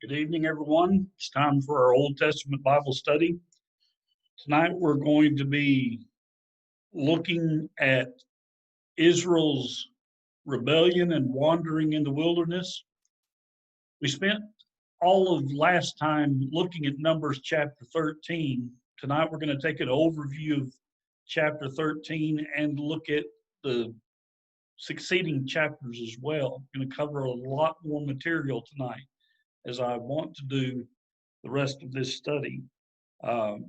Good evening, everyone. It's time for our Old Testament Bible study. Tonight, we're going to be looking at Israel's rebellion and wandering in the wilderness. We spent all of last time looking at Numbers chapter 13. Tonight, we're going to take an overview of chapter 13 and look at the succeeding chapters as well. I'm going to cover a lot more material tonight, as I want to do the rest of this study. But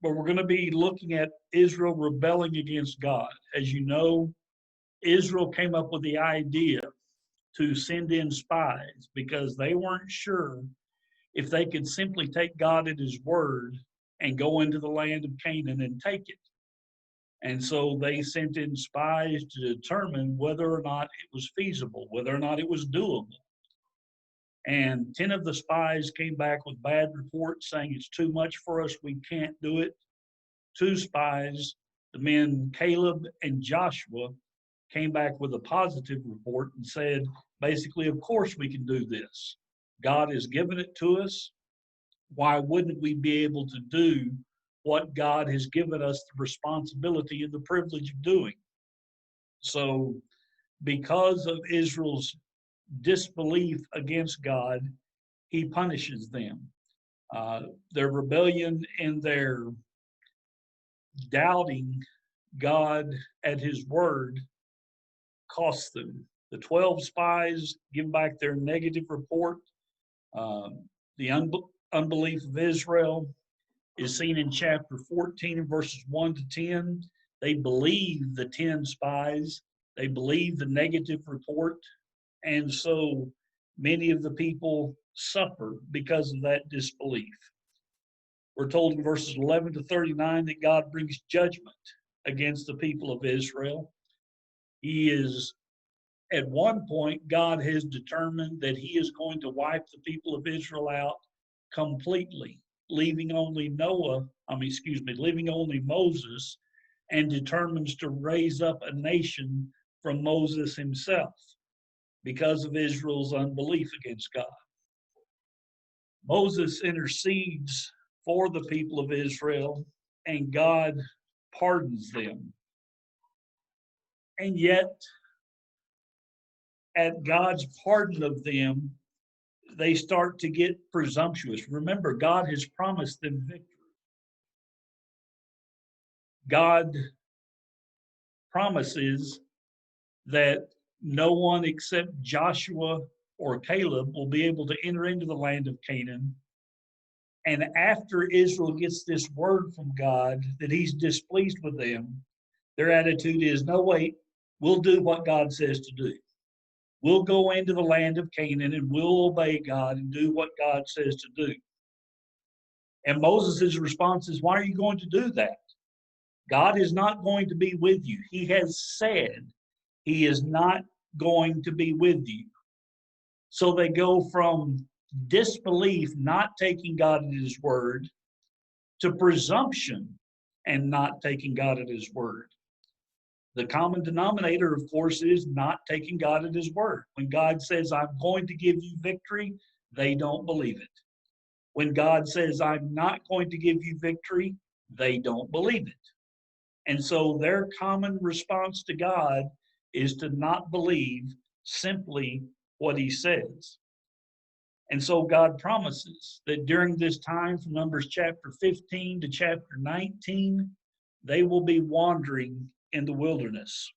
we're going to be looking at Israel rebelling against God. As you know, Israel came up with the idea to send in spies because they weren't sure if they could simply take God at his word and go into the land of Canaan and take it. And so they sent in spies to determine whether or not it was feasible, whether or not it was doable. And 10 of the spies came back with bad reports saying it's too much for us, we can't do it. 2 spies, the men Caleb and Joshua, came back with a positive report and said, basically, of course we can do this. God has given it to us. Why wouldn't we be able to do what God has given us the responsibility and the privilege of doing? So because of Israel's disbelief against God, he punishes them. Their rebellion and their doubting God at his word cost them. The 12 spies give back their negative report. The unbelief of Israel is seen in chapter 14, verses 1 to 10. They believe the 10 spies. They believe the negative report. And so many of the people suffer because of that disbelief. We're told in verses 11 to 39 that God brings judgment against the people of Israel. At one point, God has determined that he is going to wipe the people of Israel out completely, leaving only Moses, and determines to raise up a nation from Moses himself, because of Israel's unbelief against God. Moses intercedes for the people of Israel, and God pardons them. And yet, at God's pardon of them, they start to get presumptuous. Remember, God has promised them victory. God promises that no one except Joshua or Caleb will be able to enter into the land of Canaan. And after Israel gets this word from God that he's displeased with them, their attitude is, no, wait, we'll do what God says to do. We'll go into the land of Canaan and we'll obey God and do what God says to do. And Moses' response is, why are you going to do that? God is not going to be with you. He has said he is not going to be with you. So they go from disbelief, not taking God at his word, to presumption and not taking God at his word. The common denominator, of course, is not taking God at his word. When God says, I'm going to give you victory, they don't believe it. When God says, I'm not going to give you victory, they don't believe it. And so their common response to God is to not believe simply what he says. And so God promises that during this time from Numbers chapter 15 to chapter 19, they will be wandering in the wilderness.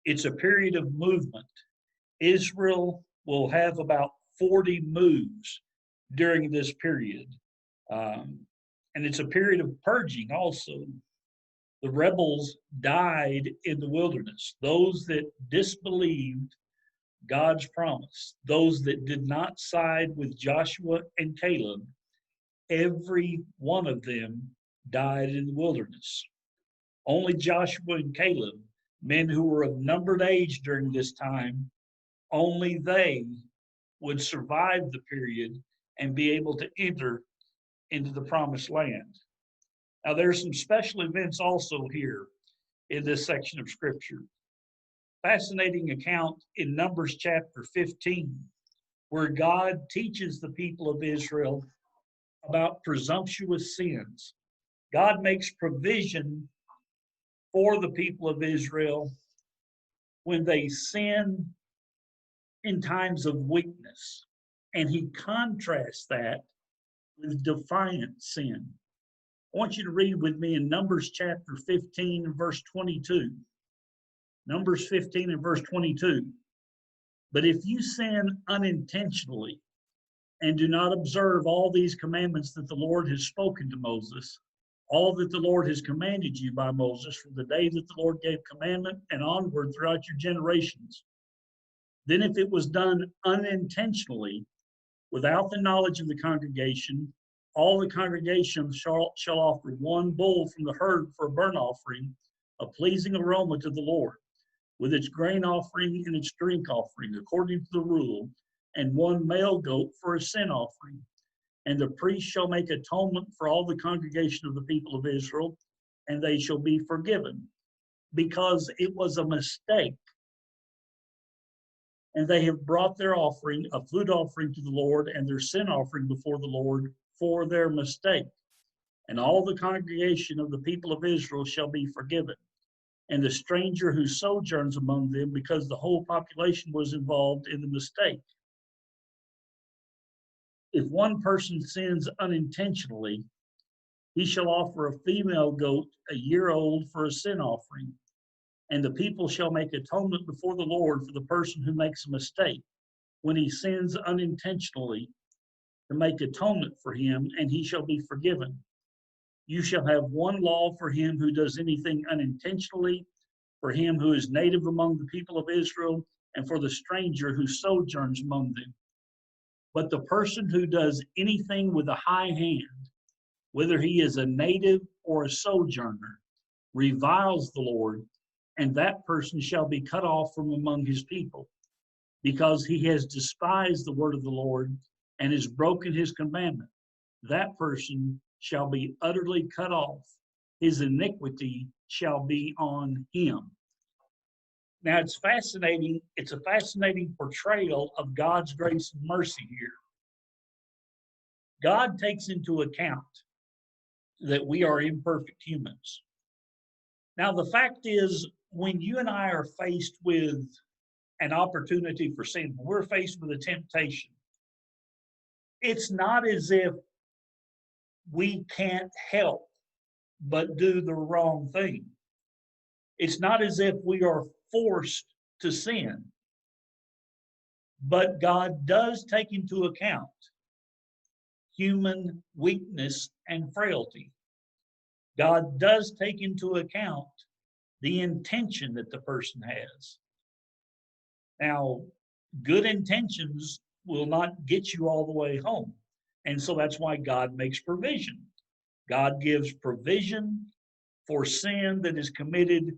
It's a period of movement. Israel will have about 40 moves during this period. And it's a period of purging also. The rebels died in the wilderness. Those that disbelieved God's promise, those that did not side with Joshua and Caleb, every one of them died in the wilderness. Only Joshua and Caleb, men who were of numbered age during this time, only they would survive the period and be able to enter into the promised land. Now, there's some special events also here in this section of Scripture. Fascinating account in Numbers chapter 15. where God teaches the people of Israel about presumptuous sins. God makes provision for the people of Israel when they sin in times of weakness. And he contrasts that with defiant sin. I want you to read with me in Numbers chapter 15 and verse 22. Numbers 15 and verse 22. But if you sin unintentionally and do not observe all these commandments that the Lord has spoken to Moses, all that the Lord has commanded you by Moses from the day that the Lord gave commandment and onward throughout your generations, then if it was done unintentionally, without the knowledge of the congregation, all the congregation shall offer one bull from the herd for a burnt offering, a pleasing aroma to the Lord, with its grain offering and its drink offering, according to the rule, and one male goat for a sin offering. And the priest shall make atonement for all the congregation of the people of Israel, and they shall be forgiven, because it was a mistake. And they have brought their offering, a food offering to the Lord, and their sin offering before the Lord for their mistake. And all the congregation of the people of Israel shall be forgiven. And the stranger who sojourns among them, because the whole population was involved in the mistake. If one person sins unintentionally, he shall offer a female goat a year old for a sin offering. And the people shall make atonement before the Lord for the person who makes a mistake when he sins unintentionally, to make atonement for him, and he shall be forgiven. You shall have one law for him who does anything unintentionally, for him who is native among the people of Israel, and for the stranger who sojourns among them. But the person who does anything with a high hand, whether he is a native or a sojourner, reviles the Lord, and that person shall be cut off from among his people, because he has despised the word of the Lord and has broken his commandment. That person shall be utterly cut off. His iniquity shall be on him. Now it's fascinating. It's a fascinating portrayal of God's grace and mercy here. God takes into account that we are imperfect humans. Now, the fact is, when you and I are faced with an opportunity for sin, when we're faced with a temptation, it's not as if we can't help but do the wrong thing. It's not as if we are forced to sin. But God does take into account human weakness and frailty. God does take into account the intention that the person has. Now, good intentions will not get you all the way home. And so that's why God makes provision. God gives provision for sin that is committed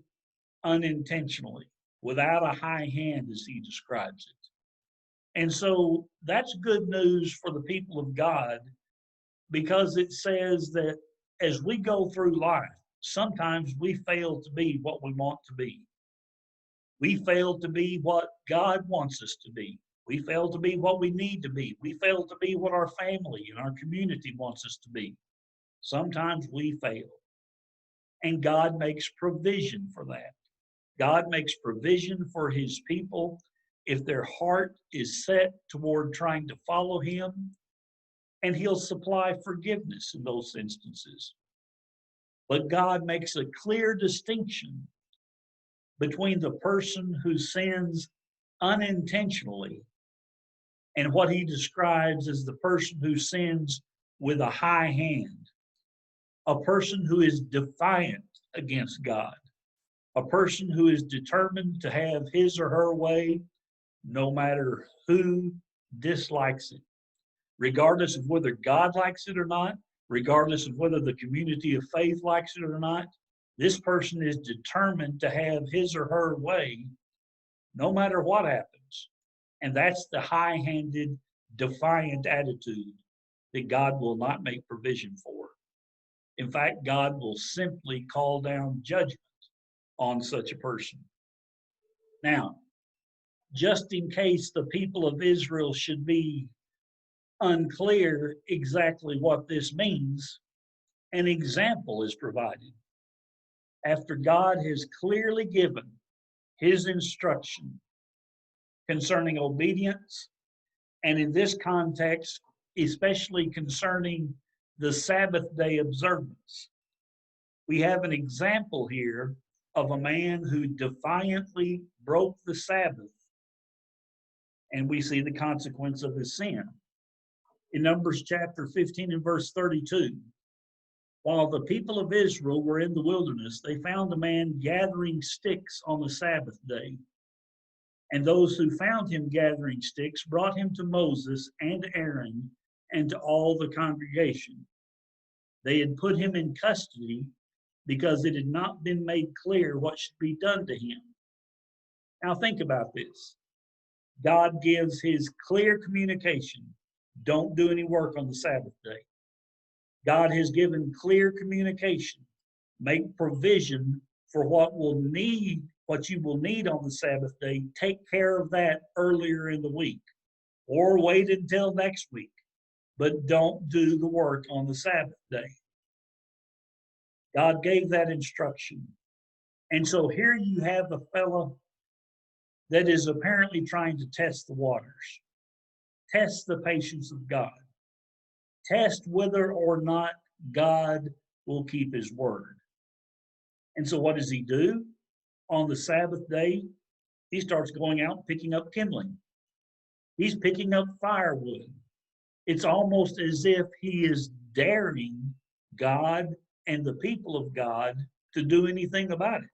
unintentionally, without a high hand, as he describes it. And so that's good news for the people of God, because it says that as we go through life, sometimes we fail to be what we want to be. We fail to be what God wants us to be. We fail to be what we need to be. We fail to be what our family and our community wants us to be. Sometimes we fail. And God makes provision for that. God makes provision for his people if their heart is set toward trying to follow him, and he'll supply forgiveness in those instances. But God makes a clear distinction between the person who sins unintentionally and what he describes as the person who sins with a high hand, a person who is defiant against God, a person who is determined to have his or her way no matter who dislikes it, regardless of whether God likes it or not, regardless of whether the community of faith likes it or not. This person is determined to have his or her way no matter what happens. And that's the high-handed, defiant attitude that God will not make provision for. In fact, God will simply call down judgment on such a person. Now, just in case the people of Israel should be unclear exactly what this means, an example is provided. After God has clearly given his instruction concerning obedience, and in this context, especially concerning the Sabbath day observance, we have an example here of a man who defiantly broke the Sabbath, and we see the consequence of his sin. In Numbers chapter 15 and verse 32, while the people of Israel were in the wilderness, they found a man gathering sticks on the Sabbath day. And those who found him gathering sticks brought him to Moses and Aaron and to all the congregation. They had put him in custody because it had not been made clear what should be done to him. Now think about this. God gives his clear communication. Don't do any work on the Sabbath day. God has given clear communication. Make provision for what you will need on the Sabbath day. Take care of that earlier in the week, or wait until next week, but don't do the work on the Sabbath day. God gave that instruction. And so here you have a fellow that is apparently trying to test the waters, test the patience of God, test whether or not God will keep his word. And so what does he do? On the Sabbath day, he starts going out picking up kindling. He's picking up firewood. It's almost as if he is daring God and the people of God to do anything about it.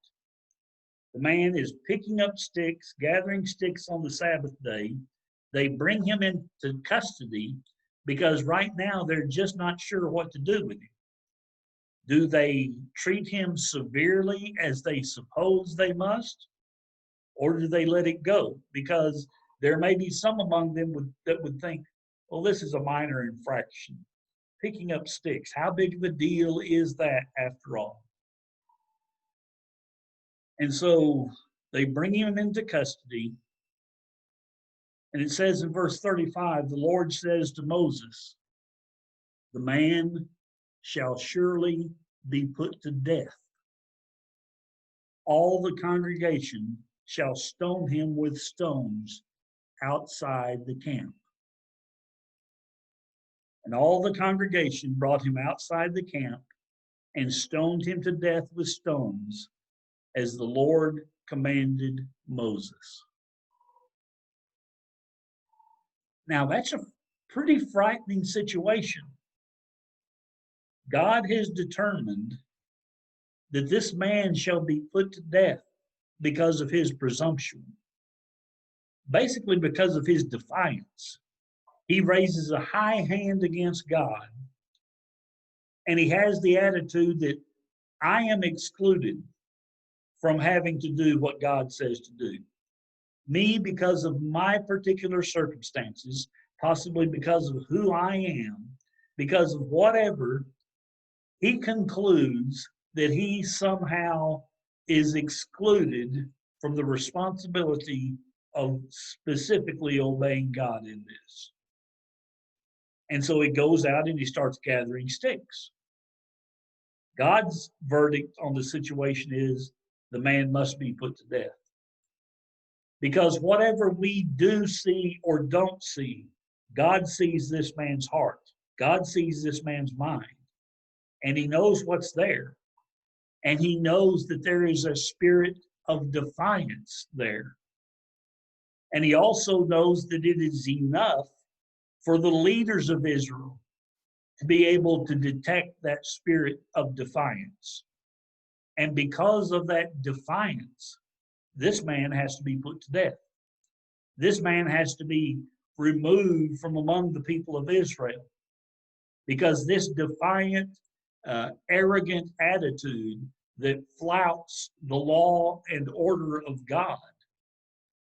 The man is picking up sticks, gathering sticks on the Sabbath day. They bring him into custody because right now they're just not sure what to do with him. Do they treat him severely as they suppose they must? Or do they let it go? Because there may be some among them that would think, well, this is a minor infraction. Picking up sticks, how big of a deal is that after all? And so they bring him into custody. And it says in verse 35, the Lord says to Moses, the man shall surely be put to death. All the congregation shall stone him with stones outside the camp. And all the congregation brought him outside the camp and stoned him to death with stones, as the Lord commanded Moses. Now, that's a pretty frightening situation. God has determined that this man shall be put to death because of his presumption, basically because of his defiance. He raises a high hand against God, and he has the attitude that I am excluded from having to do what God says to do. Me, because of my particular circumstances, possibly because of who I am, because of whatever, he concludes that he somehow is excluded from the responsibility of specifically obeying God in this. And so he goes out and he starts gathering sticks. God's verdict on the situation is the man must be put to death. Because whatever we do see or don't see, God sees this man's heart. God sees this man's mind. And he knows what's there. And he knows that there is a spirit of defiance there. And he also knows that it is enough for the leaders of Israel to be able to detect that spirit of defiance. And because of that defiance, this man has to be put to death. This man has to be removed from among the people of Israel, because this defiant, arrogant attitude that flouts the law and order of God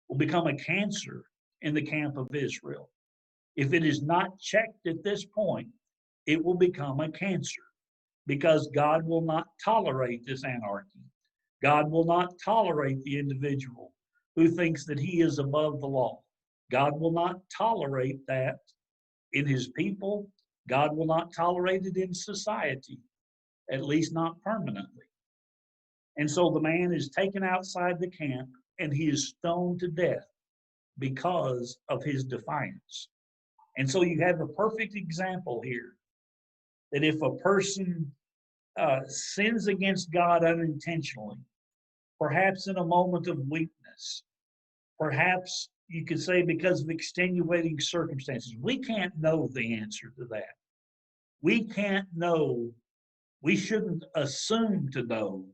will become a cancer in the camp of Israel. If it is not checked at this point, it will become a cancer, because God will not tolerate this anarchy. God will not tolerate the individual who thinks that he is above the law. God will not tolerate that in his people. God will not tolerate it in society, at least not permanently. And so the man is taken outside the camp and he is stoned to death because of his defiance. And so you have a perfect example here that if a person sins against God unintentionally, perhaps in a moment of weakness, perhaps you could say because of extenuating circumstances, we can't know the answer to that. We can't know, we shouldn't assume to know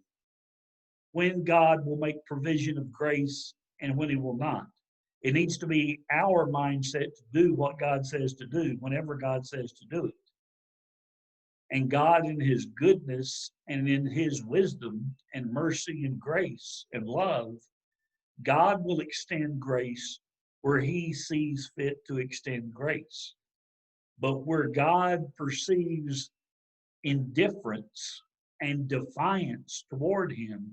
when God will make provision of grace and when he will not. It needs to be our mindset to do what God says to do whenever God says to do it. And God, in his goodness and in his wisdom and mercy and grace and love, God will extend grace where he sees fit to extend grace. But where God perceives indifference and defiance toward him,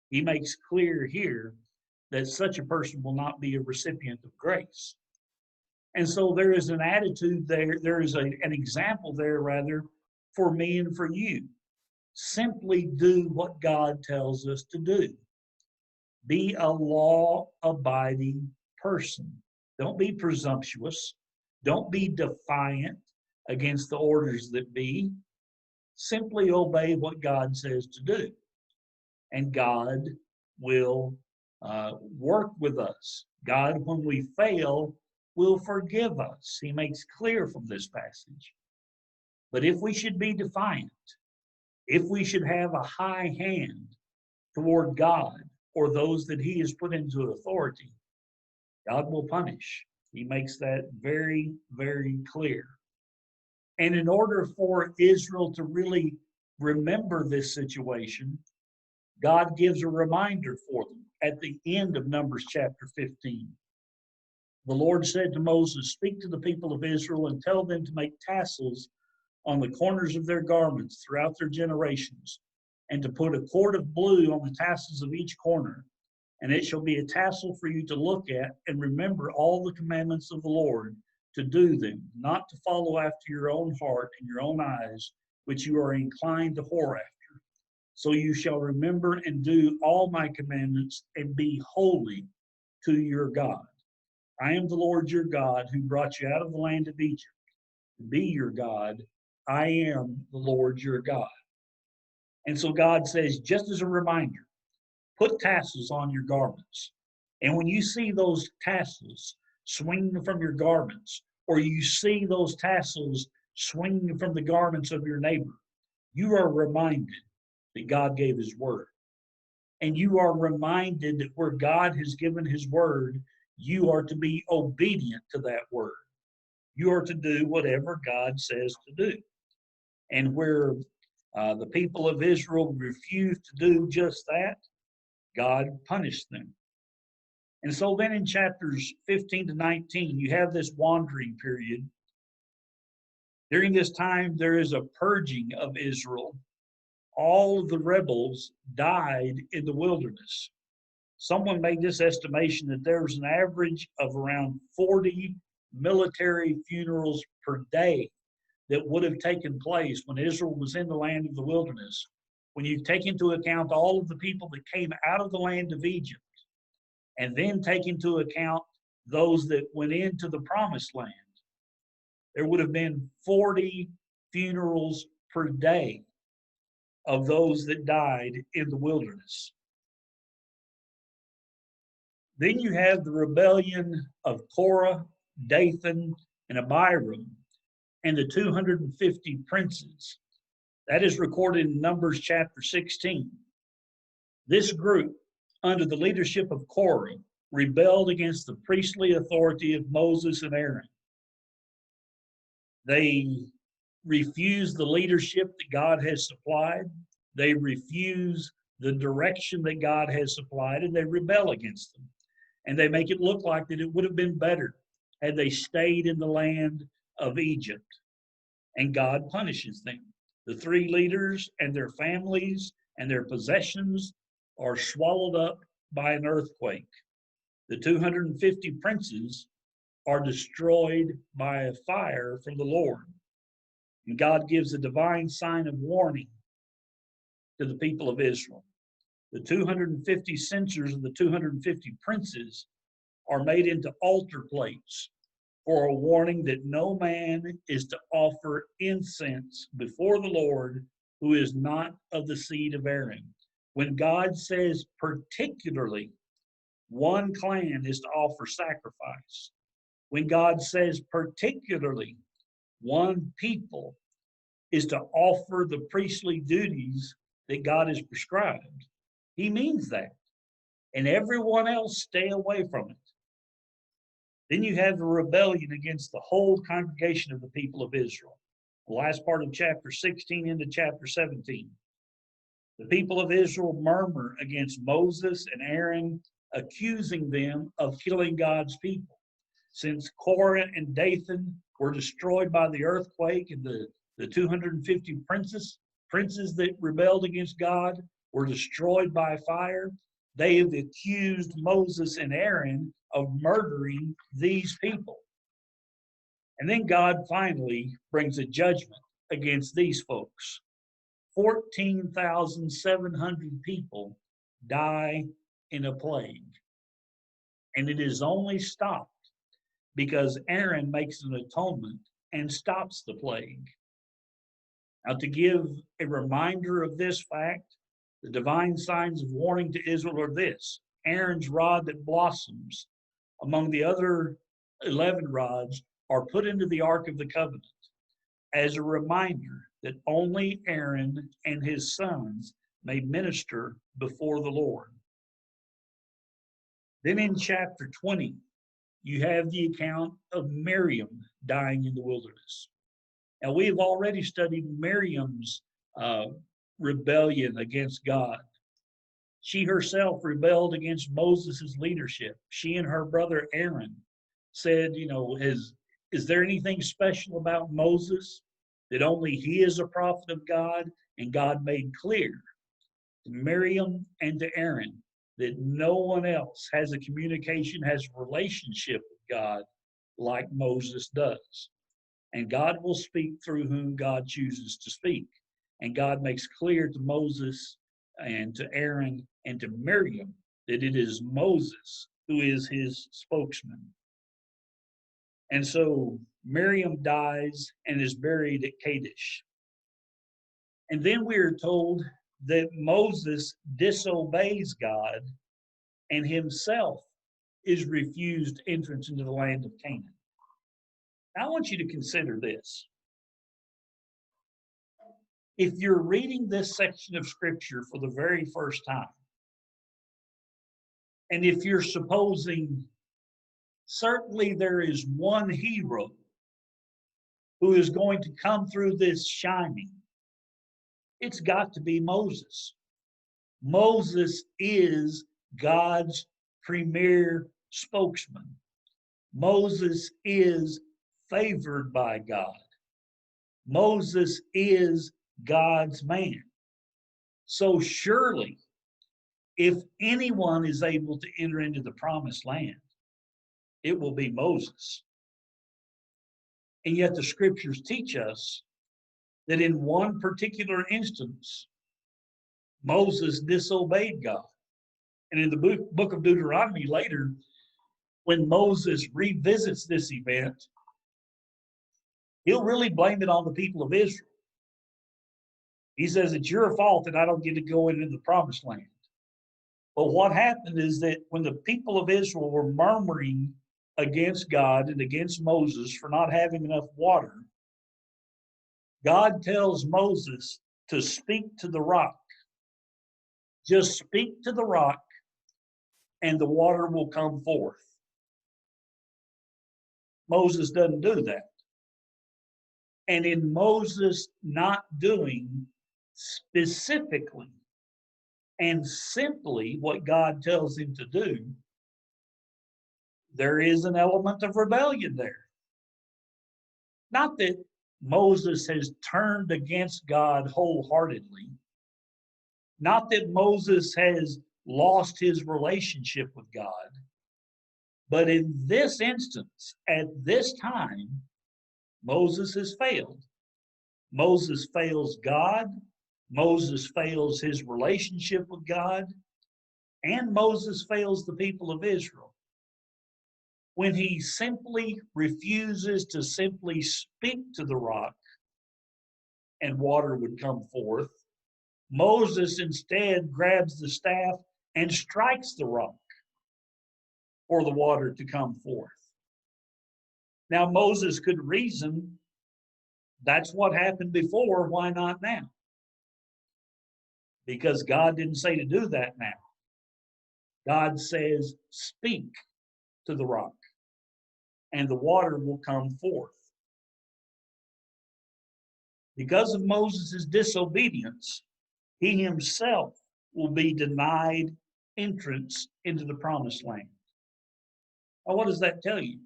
he makes clear here that such a person will not be a recipient of grace. And so there is an attitude there, there is an example there, rather, for me and for you. Simply do what God tells us to do. Be a law-abiding person. Don't be presumptuous. Don't be defiant against the orders that be. Simply obey what God says to do. And God will work with us. God, when we fail, will forgive us. He makes clear from this passage. But if we should be defiant, if we should have a high hand toward God or those that he has put into authority, God will punish. He makes that very, very clear. And in order for Israel to really remember this situation, God gives a reminder for them at the end of Numbers chapter 15. The Lord said to Moses, "Speak to the people of Israel and tell them to make tassels on the corners of their garments throughout their generations, and to put a cord of blue on the tassels of each corner. And it shall be a tassel for you to look at and remember all the commandments of the Lord, to do them, not to follow after your own heart and your own eyes, which you are inclined to whore after. So you shall remember and do all my commandments and be holy to your God. I am the Lord your God who brought you out of the land of Egypt. To be your God, I am the Lord your God." And so God says, just as a reminder, put tassels on your garments. And when you see those tassels swinging from your garments, or you see those tassels swinging from the garments of your neighbor, you are reminded that God gave his word. And you are reminded that where God has given his word, you are to be obedient to that word. You are to do whatever God says to do. And where the people of Israel refused to do just that, God punished them. And so then in chapters 15 to 19, you have this wandering period. During this time, there is a purging of Israel. All of the rebels died in the wilderness. Someone made this estimation that there was an average of around 40 military funerals per day that would have taken place when Israel was in the land of the wilderness. When you take into account all of the people that came out of the land of Egypt, and then take into account those that went into the promised land, there would have been 40 funerals per day of those that died in the wilderness. Then you have the rebellion of Korah, Dathan, and Abiram, and the 250 princes. That is recorded in Numbers chapter 16. This group, under the leadership of Korah, rebelled against the priestly authority of Moses and Aaron. They refuse the leadership that God has supplied. They refuse the direction that God has supplied, and they rebel against them. And they make it look like that it would have been better had they stayed in the land of Egypt. And God punishes them. The three leaders and their families and their possessions are swallowed up by an earthquake. The 250 princes are destroyed by a fire from the Lord. And God gives a divine sign of warning to the people of Israel. The 250 censers of the 250 princes are made into altar plates for a warning that no man is to offer incense before the Lord who is not of the seed of Aaron. When God says particularly one clan is to offer sacrifice, when God says particularly one people is to offer the priestly duties that God has prescribed, he means that. And everyone else stay away from it. Then you have the rebellion against the whole congregation of the people of Israel. The last part of chapter 16 into chapter 17. The people of Israel murmur against Moses and Aaron, accusing them of killing God's people. Since Korah and Dathan were destroyed by the earthquake, and the 250 princes that rebelled against God were destroyed by fire, they have accused Moses and Aaron of murdering these people. And then God finally brings a judgment against these folks. 14,700 people die in a plague. And it is only stopped because Aaron makes an atonement and stops the plague. Now, to give a reminder of this fact, the divine signs of warning to Israel are this: Aaron's rod that blossoms among the other 11 rods are put into the Ark of the Covenant as a reminder that only Aaron and his sons may minister before the Lord. Then in chapter 20, you have the account of Miriam dying in the wilderness. Now, we have already studied Miriam's rebellion against God. She herself rebelled against Moses' leadership. She and her brother Aaron said, is there anything special about Moses that only he is a prophet of God? And God made clear to Miriam and to Aaron that no one else has a communication, has a relationship with God like Moses does. And God will speak through whom God chooses to speak. And God makes clear to Moses and to Aaron and to Miriam that it is Moses who is his spokesman. And so Miriam dies and is buried at Kadesh. And then we are told that Moses disobeys God and himself is refused entrance into the land of Canaan. Now, I want you to consider this. If you're reading this section of scripture for the very first time, and if you're supposing certainly there is one hero who is going to come through this shining, it's got to be Moses. Moses is God's premier spokesman. Moses is favored by God. Moses is God's man. So surely, if anyone is able to enter into the promised land, it will be Moses. And yet the scriptures teach us that in one particular instance, Moses disobeyed God. And in the book of Deuteronomy later, when Moses revisits this event, he'll really blame it on the people of Israel. He says, it's your fault that I don't get to go into the promised land. But what happened is that when the people of Israel were murmuring against God and against Moses for not having enough water, God tells Moses to speak to the rock. Just speak to the rock and the water will come forth. Moses doesn't do that. And in Moses not doing specifically and simply what God tells him to do, there is an element of rebellion there. Not that Moses has turned against God wholeheartedly, not that Moses has lost his relationship with God, But in this instance, at this time, Moses has failed. Moses fails God. Moses fails his relationship with God. And Moses fails the people of Israel when he simply refuses to simply speak to the rock and water would come forth. Moses instead grabs the staff and strikes the rock for the water to come forth. Now, Moses could reason, that's what happened before, why not now? Because God didn't say to do that now. God says, speak to the rock, and the water will come forth. Because of Moses' disobedience, he himself will be denied entrance into the promised land. Now, what does that tell you?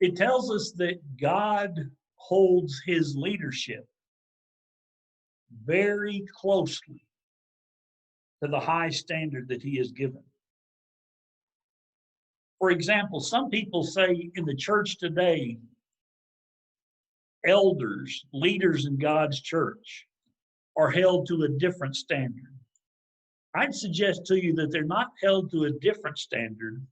It tells us that God holds his leadership very closely to the high standard that he has given. For example, some people say in the church today, elders, leaders in God's church, are held to a different standard. I'd suggest to you that they're not held to a different standard.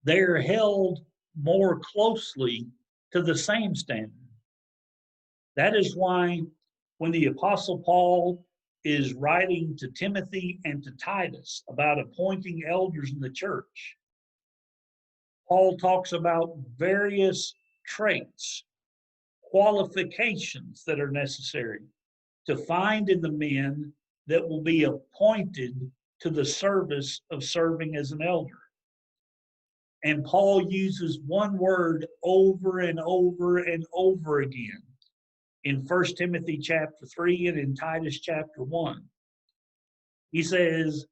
They're held more closely to the same standard. That is why when the Apostle Paul is writing to Timothy and to Titus about appointing elders in the church, Paul talks about various traits, qualifications that are necessary to find in the men that will be appointed to the service of serving as an elder. And Paul uses one word over and over and over again in 1 Timothy chapter 3 and in Titus chapter 1. He says,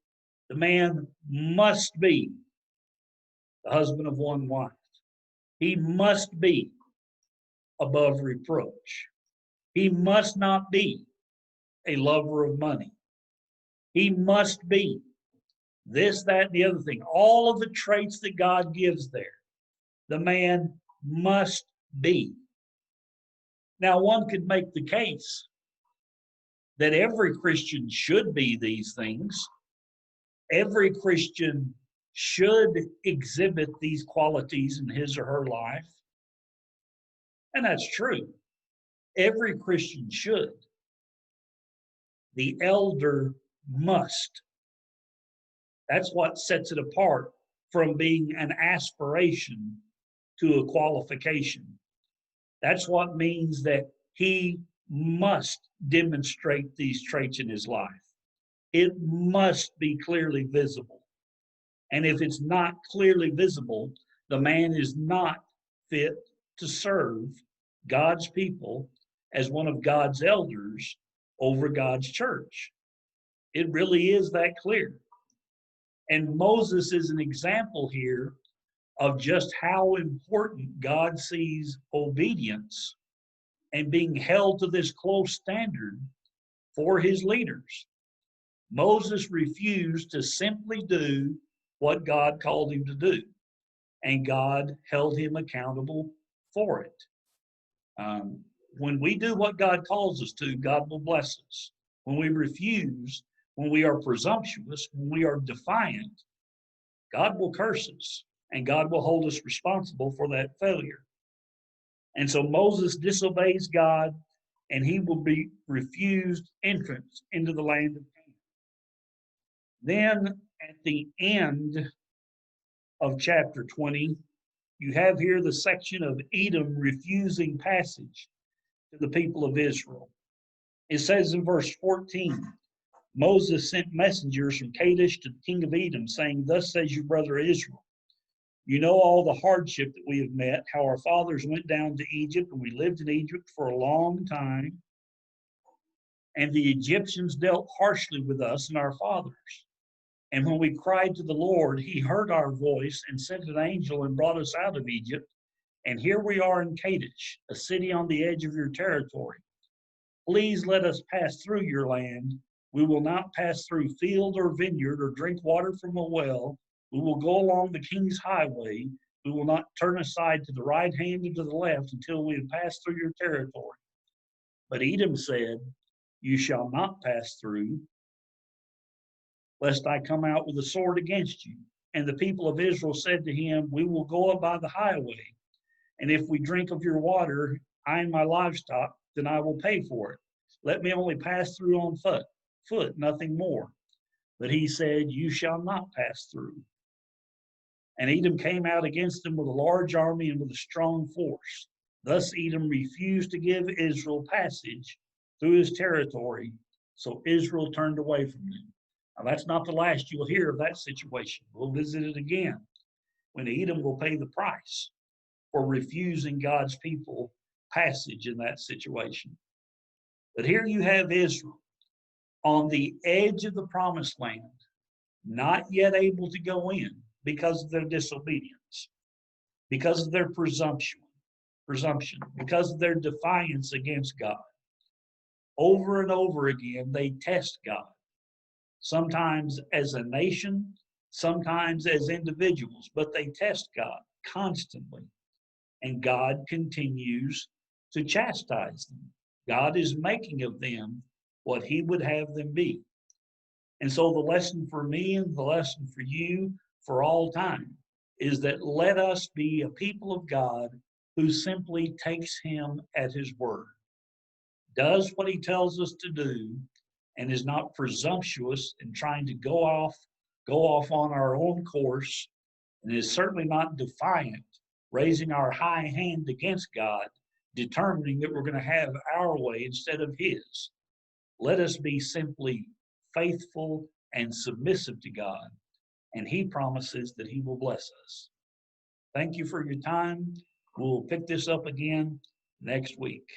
the man must be the husband of one wife. He must be above reproach. He must not be a lover of money. He must be this, that, and the other thing. All of the traits that God gives there, the man must be. Now, one could make the case that every Christian should be these things. Every Christian should exhibit these qualities in his or her life. And that's true. Every Christian should. The elder must. That's what sets it apart from being an aspiration to a qualification. That's what means that he must demonstrate these traits in his life. It must be clearly visible. And if it's not clearly visible, the man is not fit to serve God's people as one of God's elders over God's church. It really is that clear. And Moses is an example here of just how important God sees obedience and being held to this close standard for his leaders. Moses refused to simply do what God called him to do, and God held him accountable for it. When we do what God calls us to, God will bless us. When we refuse, when we are presumptuous, when we are defiant, God will curse us, and God will hold us responsible for that failure. And so Moses disobeys God, and he will be refused entrance into the land of Canaan. Then at the end of chapter 20, you have here the section of Edom refusing passage to the people of Israel. It says in verse 14, Moses sent messengers from Kadesh to the king of Edom, saying, thus says your brother Israel, you know all the hardship that we have met, how our fathers went down to Egypt, and we lived in Egypt for a long time. And the Egyptians dealt harshly with us and our fathers. And when we cried to the Lord, he heard our voice and sent an angel and brought us out of Egypt. And here we are in Kadesh, a city on the edge of your territory. Please let us pass through your land. We will not pass through field or vineyard or drink water from a well. We will go along the king's highway. We will not turn aside to the right hand or to the left until we have passed through your territory. But Edom said, you shall not pass through, lest I come out with a sword against you. And the people of Israel said to him, we will go up by the highway, and if we drink of your water, I and my livestock, then I will pay for it. Let me only pass through on foot, nothing more. But he said, you shall not pass through. And Edom came out against them with a large army and with a strong force. Thus Edom refused to give Israel passage through his territory, so Israel turned away from them. Now, that's not the last you'll hear of that situation. We'll visit it again when Edom will pay the price for refusing God's people passage in that situation. But here you have Israel on the edge of the promised land, not yet able to go in because of their disobedience, because of their presumption, because of their defiance against God. Over and over again, they test God, sometimes as a nation, sometimes as individuals, but they test God constantly. And God continues to chastise them. God is making of them what he would have them be. And so the lesson for me and the lesson for you for all time is that let us be a people of God who simply takes him at his word, does what he tells us to do, and is not presumptuous in trying to go off on our own course, and is certainly not defiant, raising our high hand against God, determining that we're going to have our way instead of his. Let us be simply faithful and submissive to God, and he promises that he will bless us. Thank you for your time. We'll pick this up again next week.